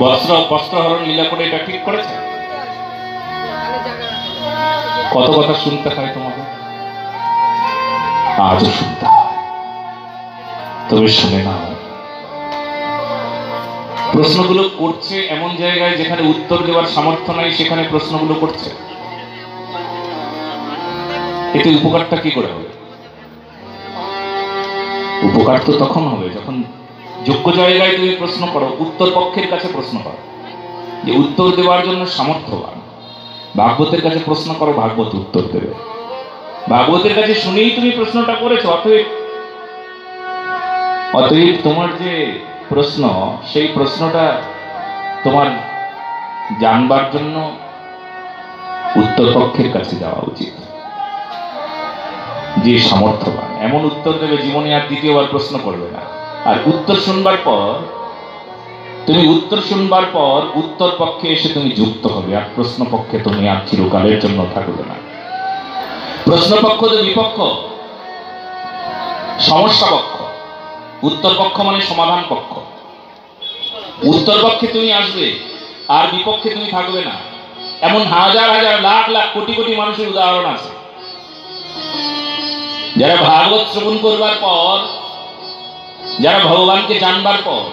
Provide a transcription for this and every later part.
বস্ত্রহরণ লীলা করে এটা ঠিক করেছে? কত কথা শুনতে হয় তোমাদের, আজও শুনতে হয়, তবে শুনে না। প্রশ্নগুলো করছে এমন জায়গায় যেখানে উত্তর দেওয়ার সামর্থ্য নাই, সেখানে প্রশ্নগুলো করছে। এতে উপকারটা কি করে হবে? উপকার তো তখন হবে যখন যোগ্য জায়গায় তুমি প্রশ্ন করো, উত্তর পক্ষের কাছে প্রশ্ন করো, যে উত্তর দেওয়ার জন্য সামর্থ্যবান। ভাগবতের কাছে প্রশ্ন করো, ভাগবত উত্তর দেবে। ভাগবতের কাছে শুনেই তুমি প্রশ্নটা করেছো, অতএব তোমার যে প্রশ্ন, সেই প্রশ্নটা তোমার জানবার জন্য উত্তর পক্ষের কাছে যাওয়া উচিত। যে সামর্থ্যবান এমন উত্তর দেবে, জীবনে আর দ্বিতীয়বার প্রশ্ন করবে না। আর উত্তর শুনবার পর উত্তর পক্ষে এসে তুমি যুক্ত হবে, আর প্রশ্ন পক্ষে তুমি আর চিরকালের জন্য থাকবে না। প্রশ্ন পক্ষ তো বিপক্ষ, সমস্যা পক্ষ। উত্তর পক্ষ মানে সমাধান পক্ষ। উত্তর পক্ষে তুমি আসবে, আর বিপক্ষে তুমি থাকবে না। এমন হাজার হাজার লাখ লাখ কোটি কোটি মানুষের উদাহরণ আছে, যারা ভাগবত শ্রবণ করবার পর, যারা ভগবানকে জানবার পর,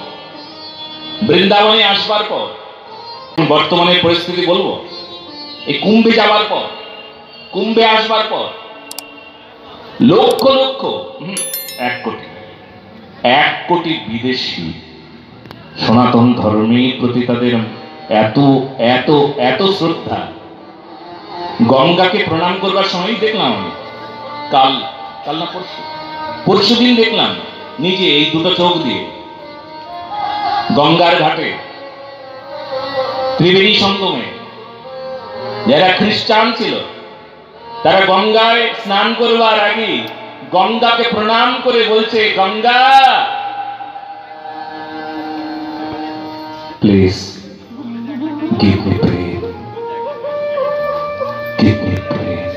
বৃন্দাবনে আসবার পর, বর্তমানে পরিস্থিতি বলবো, এই কুম্ভে যাবার পর, কুম্ভে আসবার পর লক্ষ লক্ষ, 1 কোটি বিদেশি সনাতন ধর্মের প্রতি তাদের এত এত এত শ্রদ্ধা। গঙ্গাকে প্রণাম করবার সময় দেখলাম আমি, কাল না পরশু দিন দেখলাম নিজে এই দুটো চোখ দিয়ে, গঙ্গার ঘাটে ত্রিবেণী সঙ্গমে যারা খ্রিস্টান ছিল, তারা গঙ্গায় স্নান করবার আগে গঙ্গাকে প্রণাম করে বলছে, গঙ্গা প্লিজ গিভ মি প্রেম, গিভ মি প্রেম,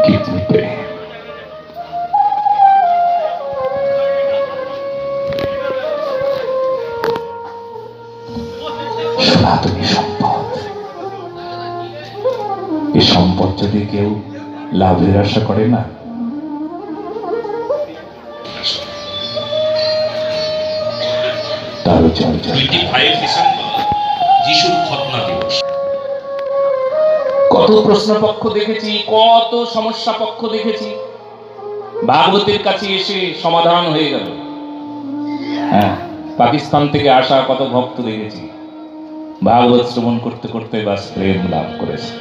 গিভ মি প্রেম। সনাতনী সম্পদ, এই সম্পদ যদি কেউ লাভের আশা করে না, তারও জয় জয়। 25 ডিসেম্বর যিশুর খতনা দিবস। কত প্রশ্ন পক্ষ দেখেছি, কত সমস্যা পক্ষ দেখেছি, ভাগবতের কাছে এসে সমাধান হয়ে গেল। হ্যাঁ, পাকিস্তান থেকে আসা কত ভক্ত দেখেছি, ভাগবত শ্রবণ করতে করতে বাস প্রেম লাভ করেছে।